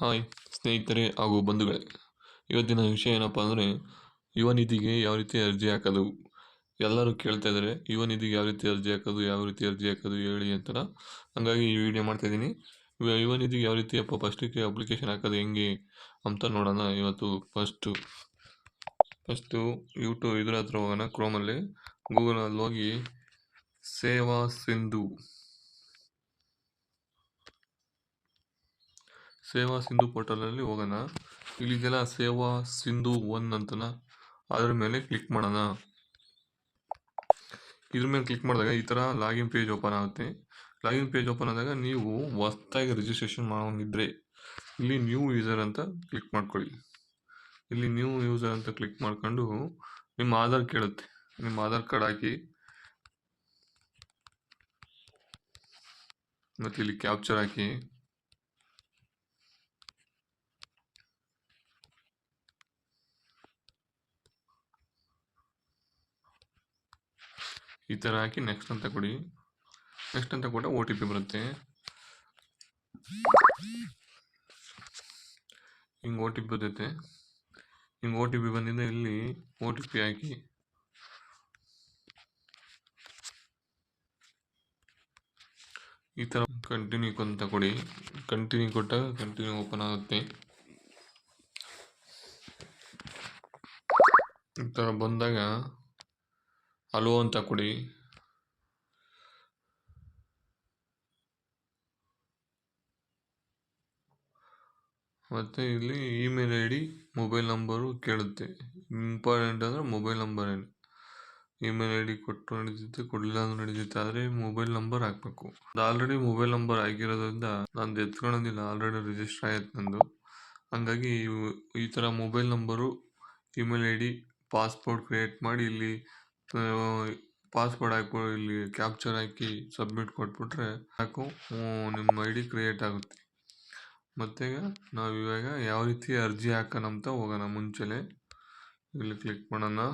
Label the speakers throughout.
Speaker 1: Hi ಸ್ನೇಹಿತರೆ ಹಾಗೂ ಬಂಧುಗಳೇ, ಇವತ್ತಿನ ವಿಷಯ ಏನಪ್ಪ ಅಂದರೆ ಯುವ ನಿಧಿಗೆ ಯಾವ ರೀತಿ ಅರ್ಜಿ ಹಾಕೋದು. ಎಲ್ಲರೂ ಕೇಳ್ತಾ ಇದ್ದಾರೆ, ಯುವ ನಿಧಿಗೆ ಯಾವ ರೀತಿ ಅರ್ಜಿ ಹಾಕೋದು, ಯಾವ ರೀತಿ ಅರ್ಜಿ ಹಾಕೋದು ಹೇಳಿ ಅಂತ. ಹಾಗಾಗಿ ಈ ವಿಡಿಯೋ ಮಾಡ್ತಾ ಇದ್ದೀನಿ. ಯುವ ನಿಧಿಗೆ ಯಾವ ರೀತಿ ಫಸ್ಟಿಗೆ ಅಪ್ಲಿಕೇಶನ್ ಹಾಕೋದು ಹೆಂಗೆ ಅಂತ ನೋಡೋಣ. ಇವತ್ತು ಫಸ್ಟು ಯೂಟ್ಯೂಬ್ ಇದ್ರ ಹತ್ರ ಹೋಗೋಣ. ಕ್ರೋಮಲ್ಲಿ ಗೂಗಲಲ್ಲಿ ಹೋಗಿ ಸೇವಾ ಸಿಂಧು ಪೋರ್ಟಲಲ್ಲಿ ಹೋಗೋಣ. ಇಲ್ಲಿಗೆಲ್ಲ ಸೇವಾ ಸಿಂಧು 1 ಅಂತನ, ಅದ್ರ ಮೇಲೆ ಕ್ಲಿಕ್ ಮಾಡೋಣ. ಇದ್ರ ಮೇಲೆ ಕ್ಲಿಕ್ ಮಾಡಿದಾಗ ಈ ಥರ ಲಾಗಿನ್ ಪೇಜ್ ಓಪನ್ ಆಗುತ್ತೆ. ಲಾಗಿನ್ ಪೇಜ್ ಓಪನ್ ಆದಾಗ ನೀವು ಹೊಸದಾಗಿ ರಿಜಿಸ್ಟ್ರೇಷನ್ ಮಾಡೋಂಗಿದ್ರೆ ಇಲ್ಲಿ ನ್ಯೂ ಯೂಸರ್ ಅಂತ ಕ್ಲಿಕ್ ಮಾಡ್ಕೊಳ್ಳಿ. ಇಲ್ಲಿ ನ್ಯೂ ಯೂಸರ್ ಅಂತ ಕ್ಲಿಕ್ ಮಾಡ್ಕೊಂಡು ನಿಮ್ಮ ಆಧಾರ್ ಕೇಳುತ್ತೆ, ನಿಮ್ಮ ಆಧಾರ್ ಕಾರ್ಡ್ ಹಾಕಿ ಮತ್ತು ಇಲ್ಲಿ ಕ್ಯಾಪ್ಚರ್ ಹಾಕಿ ಈ ಥರ ಹಾಕಿ ನೆಕ್ಸ್ಟ್ ಅಂತ ಕೊಡಿ. ನೆಕ್ಸ್ಟ್ ಅಂತ ಕೊಟ್ಟರೆ OTP ಬರುತ್ತೆ. ಹಿಂಗೆ OTP ಬರುತ್ತೆ. ಹಿಂಗೆ OTP ಬಂದಿದೆ. ಇಲ್ಲಿ OTP ಹಾಕಿ ಈ ಥರ ಕಂಟಿನ್ಯೂ ಅಂತ ಕೊಡಿ. ಕಂಟಿನ್ಯೂ ಕೊಟ್ಟಾಗ ಕಂಟಿನ್ಯೂ ಓಪನ್ ಆಗುತ್ತೆ. ಈ ಥರ ಬಂದಾಗ ಅಲೋ ಅಂತ ಕೊಡಿ. ಮತ್ತು ಇಲ್ಲಿ ಇಮೇಲ್ ID, ಮೊಬೈಲ್ ನಂಬರು ಕೇಳುತ್ತೆ. ಇಂಪಾರ್ಟೆಂಟ್ ಅಂದರೆ ಮೊಬೈಲ್ ನಂಬರ್. ಇಮೇಲ್ ID ಕೊಟ್ಟರು ನಡೀತಿತ್ತು, ಕೊಡಲಿಲ್ಲ ಅಂದ್ರೆ ನಡೀತಿತ್ತು, ಆದರೆ ಮೊಬೈಲ್ ನಂಬರ್ ಹಾಕಬೇಕು. ಆಲ್ರೆಡಿ ಮೊಬೈಲ್ ನಂಬರ್ ಆಗಿರೋದ್ರಿಂದ ನಾನು ಎತ್ಕೊಳ್ಳೋದಿಲ್ಲ, ಆಲ್ರೆಡಿ ರಿಜಿಸ್ಟರ್ ಆಯ್ತು ನಂದು. ಹಾಗಾಗಿ ಈ ಥರ mobile number, email ID, passport create ಮಾಡಿ ಇಲ್ಲಿ ಪಾಸ್ವರ್ಡ್ ಹಾಕಿ ಇಲ್ಲಿ ಕ್ಯಾಪ್ಚರ್ ಹಾಕಿ ಸಬ್ಮಿಟ್ ಕೊಟ್ಬಿಟ್ರೆ ಸಾಕು, ನಿಮ್ಮ ID ಕ್ರಿಯೇಟ್ ಆಗುತ್ತೆ. ಮತ್ತು ನಾವು ಇವಾಗ ಯಾವ ರೀತಿ ಅರ್ಜಿ ಹಾಕೋಣ ಅಂತ ಹೋಗೋಣ. ಮುಂಚೆಲೆ ಇಲ್ಲಿ ಕ್ಲಿಕ್ ಮಾಡೋಣ.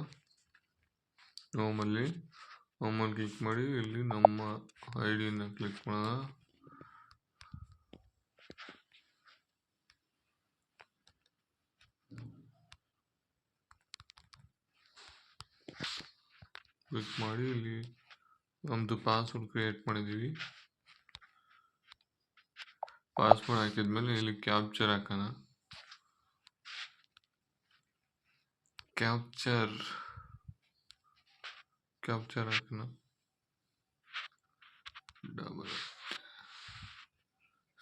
Speaker 1: ಹೋಮಲ್ಲಿ ಕ್ಲಿಕ್ ಮಾಡಿ ಇಲ್ಲಿ ನಮ್ಮ ID ಕ್ಲಿಕ್ ಮಾಡೋಣ. ಕ್ಲಿಕ್ ಮಾಡಿ ಇಲ್ಲಿ ನಮ್ಮದು ಪಾಸ್ವರ್ಡ್ ಕ್ರಿಯೇಟ್ ಮಾಡಿದ್ದೀವಿ. ಪಾಸ್ವರ್ಡ್ ಹಾಕಿದ್ಮೇಲೆ ಇಲ್ಲಿ ಕ್ಯಾಪ್ಚರ್ ಹಾಕೋಣ. ಕ್ಯಾಪ್ಚರ್ ಹಾಕೋಣ.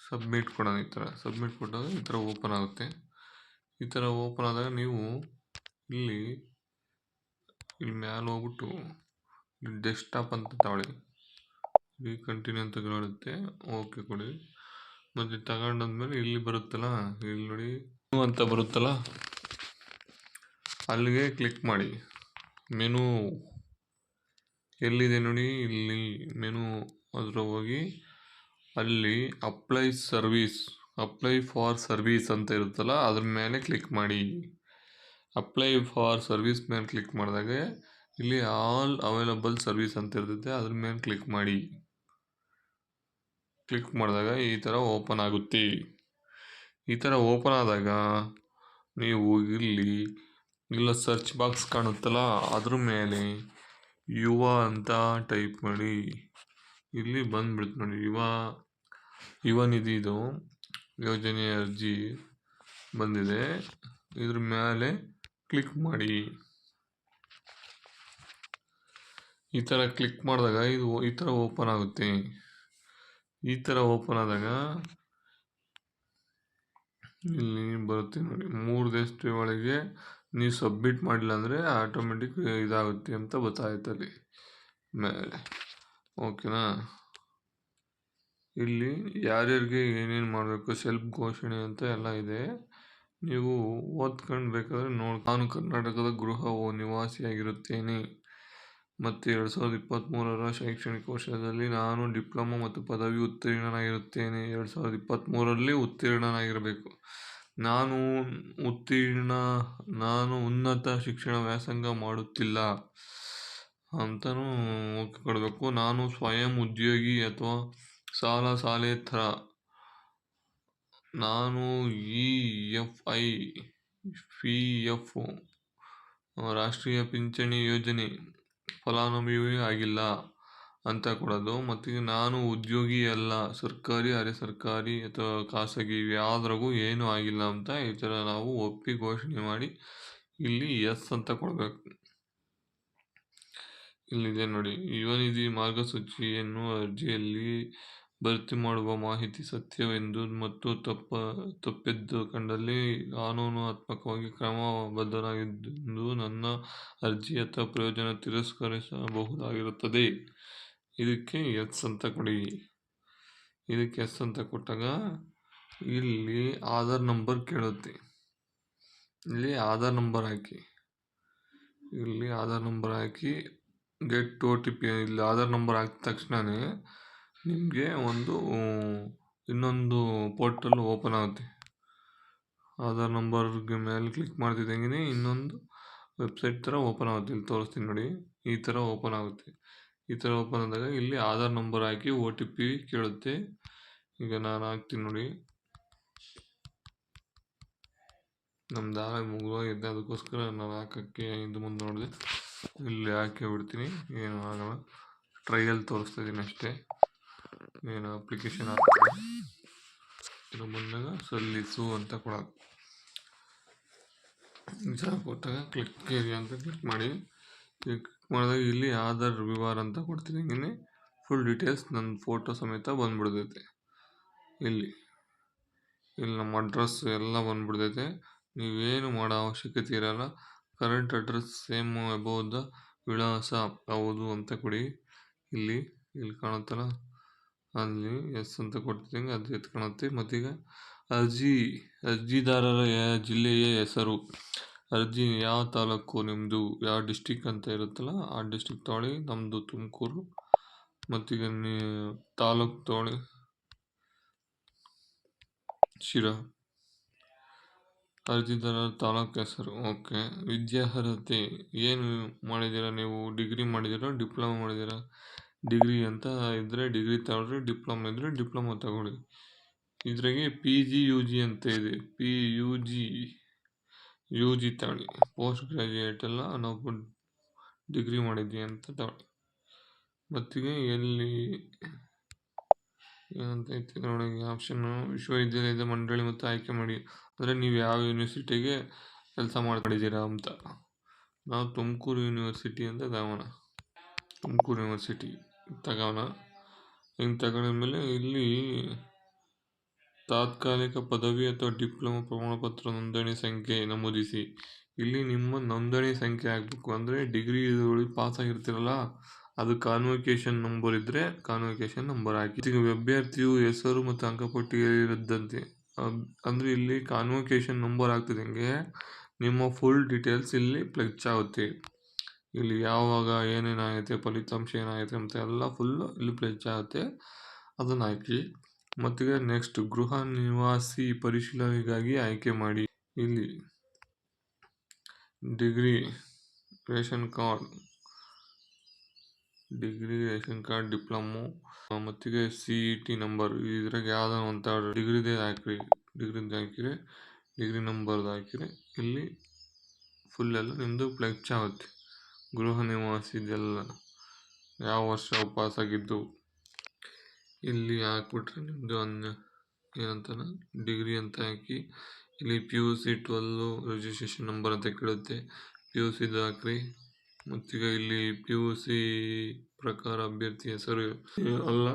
Speaker 1: ಸಬ್ಮಿಟ್ ಕೊಡೋಣ. ಈ ಥರ ಸಬ್ಮಿಟ್ ಕೊಟ್ಟಾಗ ಈ ಥರ ಓಪನ್ ಆಗುತ್ತೆ. ಈ ಥರ ಓಪನ್ ಆದಾಗ ನೀವು ಇಲ್ಲಿ ಮ್ಯಾಲೆ ಹೋಗ್ಬಿಟ್ಟು ಡೆಸ್ಕ್ಟಾಪ್ ಅಂತ ತಗೊಳ್ಳಿ. ಇಲ್ಲಿ ಕಂಟಿನ್ಯೂ ಅಂತ ಹೇಳುತ್ತೆ, ಓಕೆ ಕೊಡಿ. ಮತ್ತು ತಗೊಂಡಾದ್ಮೇಲೆ ಇಲ್ಲಿ ಬರುತ್ತಲ್ಲ, ಇಲ್ಲಿ ನೋಡಿ ಅಂತ ಬರುತ್ತಲ್ಲ, ಅಲ್ಲಿಗೆ ಕ್ಲಿಕ್ ಮಾಡಿ. ಮೆನು ಎಲ್ಲಿದೆ ನೋಡಿ, ಇಲ್ಲಿ ಮೆನು ಅದ್ರ ಹೋಗಿ ಅಲ್ಲಿ ಅಪ್ಲೈ ಫಾರ್ ಸರ್ವೀಸ್ ಅಂತ ಇರುತ್ತಲ್ಲ, ಅದ್ರ ಮೇಲೆ ಕ್ಲಿಕ್ ಮಾಡಿ. ಅಪ್ಲೈ ಫಾರ್ ಸರ್ವೀಸ್ ಮೇಲೆ ಕ್ಲಿಕ್ ಮಾಡಿದಾಗ ಇಲ್ಲಿ ಆಲ್ ಅವೈಲಬಲ್ ಸರ್ವೀಸ್ ಅಂತ ಇರ್ತೈತೆ, ಅದ್ರ ಮೇಲೆ ಕ್ಲಿಕ್ ಮಾಡಿ. ಕ್ಲಿಕ್ ಮಾಡಿದಾಗ ಈ ಥರ ಓಪನ್ ಆಗುತ್ತೆ. ಈ ಥರ ಓಪನ್ ಆದಾಗ ನೀವು ಇಲ್ಲ ಸರ್ಚ್ ಬಾಕ್ಸ್ ಕಾಣುತ್ತಲ್ಲ, ಅದ್ರ ಮೇಲೆ ಯುವ ಅಂತ ಟೈಪ್ ಮಾಡಿ. ಇಲ್ಲಿ ಬಂದ್ಬಿಡುತ್ತೆ ನೋಡಿ, ಯುವ ನಿಧಿದು ಯೋಜನೆ ಅರ್ಜಿ ಬಂದಿದೆ. ಇದ್ರ ಮೇಲೆ ಕ್ಲಿಕ್ ಮಾಡಿ. ಈ ಥರ ಕ್ಲಿಕ್ ಮಾಡಿದಾಗ ಇದು ಈ ಥರ ಓಪನ್ ಆಗುತ್ತೆ. ಈ ಥರ ಓಪನ್ ಆದಾಗ ಇಲ್ಲಿ ಬರುತ್ತೆ ನೋಡಿ, 3 ದಿವಸದ ಒಳಗೆ ನೀವು ಸಬ್ಮಿಟ್ ಮಾಡಿಲ್ಲ ಅಂದರೆ ಆಟೋಮೆಟಿಕ್ ಇದಾಗುತ್ತೆ ಅಂತ ಗೊತ್ತಾಯ್ತಲ್ಲಿ ಮೇಲೆ. ಓಕೆನಾ? ಇಲ್ಲಿ ಯಾರ್ಯಾರಿಗೆ ಏನೇನು ಮಾಡಬೇಕು, ಸೆಲ್ಫ್ ಘೋಷಣೆ ಅಂತ ಎಲ್ಲ ಇದೆ. ನೀವು ಓದ್ಕೊಂಡು ಬೇಕಾದರೆ ನಾನು ಕರ್ನಾಟಕದ ಗೃಹ ನಿವಾಸಿಯಾಗಿರುತ್ತೇನೆ ಮತ್ತು 2023ರ ಶೈಕ್ಷಣಿಕ ವರ್ಷದಲ್ಲಿ ನಾನು ಡಿಪ್ಲೊಮಾ ಮತ್ತು ಪದವಿ ಉತ್ತೀರ್ಣನಾಗಿರುತ್ತೇನೆ. 2023ರಲ್ಲಿ ಉತ್ತೀರ್ಣನಾಗಿರಬೇಕು. ನಾನು ಉನ್ನತ ಶಿಕ್ಷಣ ವ್ಯಾಸಂಗ ಮಾಡುತ್ತಿಲ್ಲ ಅಂತಲೂ ಕೊಡಬೇಕು. ನಾನು ಸ್ವಯಂ ಉದ್ಯೋಗಿ ಅಥವಾ ಸಾಲೇತರ ನಾನು PF ರಾಷ್ಟ್ರೀಯ ಪಿಂಚಣಿ ಯೋಜನೆ ಫಲಾನುಭವಿಯೇ ಆಗಿಲ್ಲ ಅಂತ ಕೊಡೋದು. ಮತ್ತು ನಾನು ಉದ್ಯೋಗಿ ಅಲ್ಲ, ಸರ್ಕಾರಿ, ಅರೆ ಸರ್ಕಾರಿ ಅಥವಾ ಖಾಸಗಿ ಯಾವ್ದ್ರಾಗೂ ಏನೂ ಆಗಿಲ್ಲ ಅಂತ ಈ ಥರ ನಾವು ಒಪ್ಪಿ ಘೋಷಣೆ ಮಾಡಿ ಇಲ್ಲಿ ಎಸ್ ಅಂತ ಕೊಡಬೇಕು. ಇಲ್ಲಿದೆ ನೋಡಿ, ಯುವ ನಿಧಿ ಮಾರ್ಗಸೂಚಿಯನ್ನು ಅರ್ಜಿಯಲ್ಲಿ ಭರ್ತಿ ಮಾಡುವ ಮಾಹಿತಿ ಸತ್ಯವೆಂದು ಮತ್ತು ತಪ್ಪಿದ್ದು ಕಂಡಲ್ಲಿ ಕಾನೂನಾತ್ಮಕವಾಗಿ ಕ್ರಮಬದ್ಧನಾಗಿದ್ದು ನನ್ನ ಅರ್ಜಿ ಅಥವಾ ಪ್ರಯೋಜನ ತಿರಸ್ಕರಿಸಬಹುದಾಗಿರುತ್ತದೆ. ಇದಕ್ಕೆ ಎಸ್ ಅಂತ ಕೊಡಿ. ಇದಕ್ಕೆ ಎಸ್ ಅಂತ ಕೊಟ್ಟಾಗ ಇಲ್ಲಿ ಆಧಾರ್ ನಂಬರ್ ಕೇಳುತ್ತೆ. ಇಲ್ಲಿ ಆಧಾರ್ ನಂಬರ್ ಹಾಕಿ. Get OTP. ಇಲ್ಲಿ ಆಧಾರ್ ನಂಬರ್ ಹಾಕಿದ ತಕ್ಷಣವೇ ನಿಮಗೆ ಇನ್ನೊಂದು ಪೋರ್ಟಲ್ ಓಪನ್ ಆಗುತ್ತೆ. ಆಧಾರ್ ನಂಬರ್ಗೆ ಮೇಲೆ ಕ್ಲಿಕ್ ಮಾಡ್ತಿದ್ದಂಗೆ ಇನ್ನೊಂದು ವೆಬ್ಸೈಟ್ ಥರ ಓಪನ್ ಆಗುತ್ತೆ. ಇಲ್ಲಿ ತೋರಿಸ್ತೀನಿ ನೋಡಿ, ಈ ಥರ ಓಪನ್ ಆಗುತ್ತೆ. ಈ ಥರ ಓಪನ್ ಆದಾಗ ಇಲ್ಲಿ ಆಧಾರ್ ನಂಬರ್ ಹಾಕಿ OTP ಕೇಳುತ್ತೆ. ಈಗ ನಾನು ಹಾಕ್ತೀನಿ ನೋಡಿ. ನಮ್ದು ಆಗ ಮುಗಿದೋಗಿದೆ, ಅದಕ್ಕೋಸ್ಕರ ನಾನು ಹಾಕೋಕ್ಕೆ ಹಿಂದೆ ಮುಂದೆ ನೋಡಿದೆ. ಇಲ್ಲಿ ಹಾಕಿ ಬಿಡ್ತೀನಿ, ಏನು ಆಗಲ್ಲ. ಟ್ರಯಲ್ ತೋರಿಸ್ತಾ ಇದ್ದೀನಿ ಅಷ್ಟೇ. ಏನು ಅಪ್ಲಿಕೇಶನ್ ಹಾಕ್ತೀನಿ, ಇದು ಬಂದಾಗ ಸಲ್ಲಿಸು ಅಂತ ಕೊಡೋದು. ಕೊಟ್ಟಾಗ ಕ್ಲಿಕ್ ಅಂತ ಕ್ಲಿಕ್ ಮಾಡಿ. ಕ್ಲಿಕ್ ಮಾಡಿದಾಗ ಇಲ್ಲಿ ಆಧಾರ್ ವಿವರ ಅಂತ ಕೊಡ್ತೀನಿ. ಹಿಂಗೆ ಫುಲ್ ಡೀಟೇಲ್ಸ್ ನನ್ನ ಫೋಟೋ ಸಮೇತ ಬಂದ್ಬಿಡ್ತೈತೆ. ಇಲ್ಲಿ ನಮ್ಮ ಅಡ್ರೆಸ್ ಎಲ್ಲ ಬಂದ್ಬಿಡ್ತೈತೆ. ನೀವೇನು ಮಾಡೋ ಅವಶ್ಯಕತೆ ಇರಲ್ಲ. Current address same above the ವಿಳಾಸ ಹೌದು ಅಂತ ಕೊಡಿ. ಇಲ್ಲಿ ಕಾಣುತ್ತಲ್ಲ, ಅಲ್ಲಿ ಎಸ್ ಅಂತ ಕೊಡ್ತಿದ್ದಂಗೆ ಅದು ಎತ್ಕೊಳುತ್ತೆ. ಮತ್ತೀಗ ಅರ್ಜಿದಾರರ ಜಿಲ್ಲೆಯ ಹೆಸರು, ಅರ್ಜಿ ಯಾವ ತಾಲೂಕು ನಿಮ್ಮದು, ಯಾವ ಡಿಸ್ಟಿಕ್ ಅಂತ ಇರುತ್ತಲ್ಲ ಆ ಡಿಸ್ಟಿಕ್ ತೊಗೊಳ್ಳಿ. ನಮ್ಮದು ತುಮಕೂರು. ಮತ್ತೀಗ ತಾಲೂಕು ತೊಗೊಳ್ಳಿ, ಶಿರಾ. ಅರ್ಜಿದಾರರ ತಾಲೂಕು ಹೆಸರು, ಓಕೆ. ವಿದ್ಯಾರ್ಹತೆ ಏನು ಮಾಡಿದ್ದೀರಾ ನೀವು? ಡಿಗ್ರಿ ಮಾಡಿದ್ದೀರಾ, ಡಿಪ್ಲೊಮಾ ಮಾಡಿದ್ದೀರಾ? ಡಿಗ್ರಿ ಅಂತ ಇದ್ದರೆ ಡಿಗ್ರಿ ತಗೊಳ್ರಿ, ಡಿಪ್ಲೊಮಾ ಇದ್ದರೆ ಡಿಪ್ಲೊಮಾ ತಗೊಳ್ಳಿ. ಇದ್ರಾಗೆ PG UG ಅಂತ ಇದೆ. UG ತಗೊಳ್ಳಿ. ಪೋಸ್ಟ್ ಗ್ರಾಜ್ಯುಯೇಟ್ ಎಲ್ಲ ನಾವು ಡಿಗ್ರಿ ಮಾಡಿದ್ವಿ ಅಂತ ತಗೊಳ್ಳಿ. ಮತ್ತೀಗ ಎಲ್ಲಿ ಏನಂತ ಐತಿ ನೋಡಿ ಆಪ್ಷನ್ನು, ವಿಶ್ವವಿದ್ಯಾಲಯದ ಮಂಡಳಿ ಮತ್ತು ಆಯ್ಕೆ ಮಾಡಿ. ಅಂದರೆ ನೀವು ಯಾವ ಯೂನಿವರ್ಸಿಟಿಗೆ ಕೆಲಸ ಮಾಡಿದ್ದೀರಾ ಅಂತ. ನಾವು ತುಮಕೂರು ಯೂನಿವರ್ಸಿಟಿ ಅಂತ ತಗೋಣ. ತುಮಕೂರು ಯೂನಿವರ್ಸಿಟಿ ತಗೋಣ. ಹಿಂಗೆ ತಗೊಂಡ್ಮೇಲೆ ಇಲ್ಲಿ ತಾತ್ಕಾಲಿಕ ಪದವಿ ಅಥವಾ ಡಿಪ್ಲೊಮಾ ಪ್ರಮಾಣಪತ್ರ ನೋಂದಣಿ ಸಂಖ್ಯೆ ನಮೂದಿಸಿ. ಇಲ್ಲಿ ನಿಮ್ಮ ನೋಂದಣಿ ಸಂಖ್ಯೆ ಹಾಕಬೇಕು. ಅಂದರೆ ಡಿಗ್ರಿ ಪಾಸ್ ಆಗಿರ್ತೀರಲ್ಲ, ಅದು ಕಾನ್ವೊಕೇಶನ್ ನಂಬರ್ ಇದ್ದರೆ ಕಾನ್ವೊಕೇಶನ್ ನಂಬರ್ ಹಾಕಿ. ಈಗ ಅಭ್ಯರ್ಥಿಯು ಹೆಸರು ಮತ್ತು ಅಂಕಪಟ್ಟಿಯಲ್ಲಿರದಂತೆ, ಅಂದರೆ ಇಲ್ಲಿ ಕಾನ್ವೊಕೇಶನ್ ನಂಬರ್ ಹಾಕ್ತಿದ್ದಂಗೆ ನಿಮ್ಮ ಫುಲ್ ಡೀಟೇಲ್ಸ್ ಇಲ್ಲಿ ಪ್ಲಗ್ ಆಗುತ್ತೆ. ಇಲ್ಲಿ ಯಾವಾಗ ಏನೇನಾಗುತ್ತೆ, ಫಲಿತಾಂಶ ಏನಾಗುತ್ತೆ ಅಂತ ಎಲ್ಲ ಫುಲ್ಲು ಇಲ್ಲಿ ಪ್ಲಗ್ ಆಗುತ್ತೆ. ಅದನ್ನು ಹಾಕಿ. ಮತ್ತೀಗ ನೆಕ್ಸ್ಟ್ ಗೃಹ ನಿವಾಸಿ ಪರಿಶೀಲನೆಗಾಗಿ ಆಯ್ಕೆ ಮಾಡಿ. ಇಲ್ಲಿ ಡಿಗ್ರಿ, ರೇಷನ್ ಕಾರ್ಡ್, ಡಿಪ್ಲೊಮೊ, ಮತ್ತೀಗ CET ನಂಬರ್. ಇದ್ರಾಗ ಯಾವ್ದೋ ಅಂತ ಡಿಗ್ರಿದೇ ಹಾಕಿರಿ. ಹಾಕಿರಿ, ಡಿಗ್ರಿ ನಂಬರ್ದು ಹಾಕಿರಿ. ಇಲ್ಲಿ ಫುಲ್ ಎಲ್ಲ ನಿಮ್ಮದು ಪ್ಲಗ್ ಆಗುತ್ತೆ. ಗೃಹ ನಿವಾಸಿದೆಲ್ಲ ಯಾವ ವರ್ಷ ಪಾಸ್ ಆಗಿದ್ದು ಇಲ್ಲಿ ಹಾಕ್ಬಿಟ್ರೆ ನಿಮ್ಮದು ಏನಂತಾನೆ ಡಿಗ್ರಿ ಅಂತ ಹಾಕಿ. ಇಲ್ಲಿ PUC 12 ರಿಜಿಸ್ಟ್ರೇಷನ್ ನಂಬರ್ ಅಂತ ಕೇಳುತ್ತೆ. PUCದು ಹಾಕ್ರಿ. ಮತ್ತೀಗ ಇಲ್ಲಿ PUC ಪ್ರಕಾರ ಅಭ್ಯರ್ಥಿ ಹೆಸರು ಅಲ್ಲ,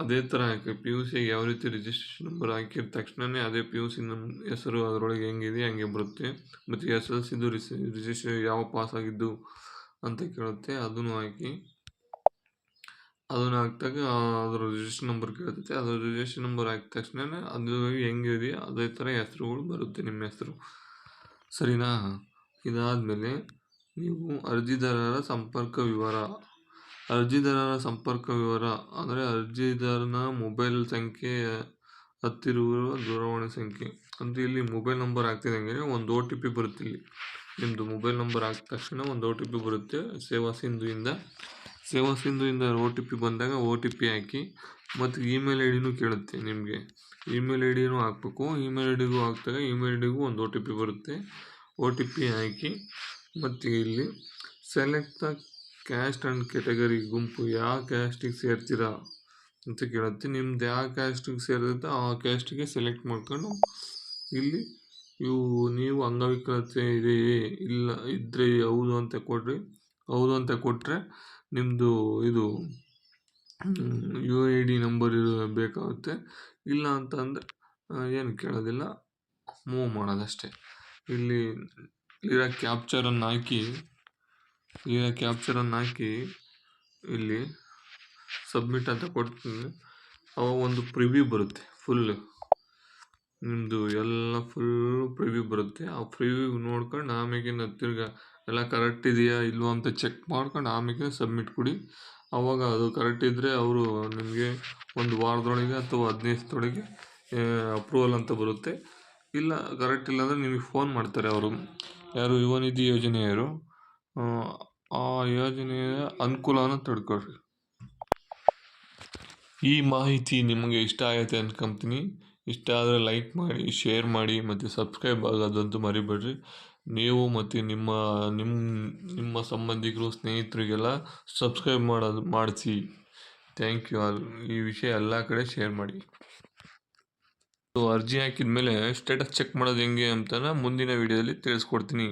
Speaker 1: ಅದೇ ಥರ ಹಾಕಿ. PUC ಯಾವ ರೀತಿ ರಿಜಿಸ್ಟ್ರೇಷನ್ ನಂಬರ್ ಹಾಕಿದ ತಕ್ಷಣವೇ ಅದೇ PUC ಹೆಸರು ಅದರೊಳಗೆ ಹೆಂಗಿದೆ ಹಂಗೆ ಬರುತ್ತೆ. ಮತ್ತು SLCದು ರಿಜಿಸ್ಟ್ರೇಷನ್ ಯಾವ ಪಾಸ್ ಆಗಿದ್ದು ಅಂತ ಕೇಳುತ್ತೆ, ಅದನ್ನು ಹಾಕಿ. ಅದನ್ನು ಹಾಕಿದಾಗ ಅದರ ರಿಜಿಸ್ಟ್ರೇಷನ್ ನಂಬರ್ ಕೇಳ್ತೈತೆ. ಅದರ ರಿಜಿಸ್ಟ್ರೇಷನ್ ನಂಬರ್ ಹಾಕಿದ ತಕ್ಷಣ ಅದು ಹೆಂಗಿದೆಯೋ ಅದೇ ಥರ ಹೆಸರುಗಳು ಬರುತ್ತೆ, ನಿಮ್ಮ ಹೆಸರು. ಸರಿನಾ? ಇದಾದಮೇಲೆ ನೀವು ಅರ್ಜಿದಾರರ ಸಂಪರ್ಕ ವಿವರ. ಅಂದರೆ ಅರ್ಜಿದಾರನ ಮೊಬೈಲ್ ಸಂಖ್ಯೆ, ಹತ್ತಿರುವ ದೂರವಾಣಿ ಸಂಖ್ಯೆ. ಅಂದರೆ ಇಲ್ಲಿ ಮೊಬೈಲ್ ನಂಬರ್ ಹಾಕ್ತಿದ್ದಂಗೆ ಒಂದು OTP ಬರುತ್ತೆ. ಇಲ್ಲಿ ನಿಮ್ಮದು ಮೊಬೈಲ್ ನಂಬರ್ ಹಾಕಿದ ತಕ್ಷಣ ಒಂದು OTP ಬರುತ್ತೆ ಸೇವಾ ಸಿಂಧುವಿಂದ. OTP ಬಂದಾಗ OTP ಹಾಕಿ. ಮತ್ತು ಇಮೇಲ್ ID ಕೇಳುತ್ತೆ ನಿಮಗೆ. ಇಮೇಲ್ ಐ ಡಿನೂ ಹಾಕ್ಬೇಕು. ಇಮೇಲ್ ಐ ಡಿಗೂ ಹಾಕ್ದಾಗ ಇಮೇಲ್ ಐ ಡಿಗೂ ಒಂದು OTP ಬರುತ್ತೆ. OTP ಹಾಕಿ ಮತ್ತು ಇಲ್ಲಿ select the caste and category, ಗುಂಪು ಯಾವ ಕ್ಯಾಸ್ಟಿಗೆ ಸೇರ್ತೀರಾ ಅಂತ ಕೇಳುತ್ತೆ. ನಿಮ್ದು ಯಾವ ಕ್ಯಾಸ್ಟಿಗೆ ಸೇರಿರುತ್ತೆ ಆ ಕ್ಯಾಸ್ಟಿಗೆ ಸೆಲೆಕ್ಟ್ ಮಾಡ್ಕೊಂಡು ಇಲ್ಲಿ ನೀವು ಅಂಗವಿಕಲತೆ ಇದೆಯೇ ಇಲ್ಲ ಇದ್ದರೆ ಹೌದು ಅಂತ ಕೊಡ್ರಿ. ಹೌದು ಅಂತ ಕೊಟ್ಟರೆ ನಿಮ್ಮದು ಇದು UID ನಂಬರ್ ಬೇಕಾಗುತ್ತೆ. ಇಲ್ಲ ಅಂತ ಅಂದರೆ ಏನು ಕೇಳೋದಿಲ್ಲ, ಮೂವ್ ಮಾಡೋದಷ್ಟೇ. ಇಲ್ಲಿ ಇರೋ ಕ್ಯಾಪ್ಚರನ್ನು ಹಾಕಿ ಇಲ್ಲಿ ಸಬ್ಮಿಟ್ ಅಂತ ಕೊಡ್ತೀನಿ. ಅವಾಗ ಒಂದು ಪ್ರಿವ್ಯೂ ಬರುತ್ತೆ, ನಿಮ್ಮದು ಎಲ್ಲ ಪ್ರಿವ್ಯೂ ಬರುತ್ತೆ. ಆ ಪ್ರಿವ್ಯೂ ನೋಡ್ಕೊಂಡು ಆಮೇಲೆ ತಿರ್ಗಾ ಎಲ್ಲ ಕರೆಕ್ಟ್ ಇದೆಯಾ ಇಲ್ವೋ ಅಂತ ಚೆಕ್ ಮಾಡ್ಕೊಂಡು ಆಮೇಲೆ ಸಬ್ಮಿಟ್ ಕೊಡಿ. ಆವಾಗ ಅದು ಕರೆಕ್ಟ್ ಇದ್ದರೆ ಅವರು ನಿಮಗೆ ಒಂದು ವಾರದೊಳಗೆ ಅಥವಾ 15 ದಿವಸದೊಳಗೆ ಅಪ್ರೂವಲ್ ಅಂತ ಬರುತ್ತೆ. ಇಲ್ಲ ಕರೆಕ್ಟ್ ಇಲ್ಲ ಅಂದರೆ ನಿಮಗೆ ಫೋನ್ ಮಾಡ್ತಾರೆ ಅವರು, ಯಾರು ಯುವ ನಿಧಿ ಯೋಜನೆಯವರು. ಆ ಯೋಜನೆಯ ಅನುಕೂಲನ ತಿಳ್ಕೊಳ್ರಿ. ಈ ಮಾಹಿತಿ ನಿಮಗೆ ಇಷ್ಟ ಆಗುತ್ತೆ ಅನ್ಕೊಂತೀನಿ. ಇಷ್ಟ ಆದರೆ ಲೈಕ್ ಮಾಡಿ, ಶೇರ್ ಮಾಡಿ ಮತ್ತು ಸಬ್ಸ್ಕ್ರೈಬ್ ಆಗೋದಂತೂ ಮರಿಬೇಡ್ರಿ. ನೀವು ಮತ್ತು ನಿಮ್ಮ ಸಂಬಂಧಿಕರು, ಸ್ನೇಹಿತರಿಗೆಲ್ಲ ಸಬ್ಸ್ಕ್ರೈಬ್ ಮಾಡಿಸಿ. Thank you all. ಈ ವಿಷಯ ಎಲ್ಲ ಕಡೆ ಶೇರ್ ಮಾಡಿ. ಅರ್ಜಿ ಹಾಕಿದ ಮೇಲೆ ಸ್ಟೇಟಸ್ ಚೆಕ್ ಮಾಡೋದು ಹೆಂಗೆ ಅಂತ ಮುಂದಿನ ವಿಡಿಯೋದಲ್ಲಿ ತಿಳಿಸ್ಕೊಡ್ತೀನಿ.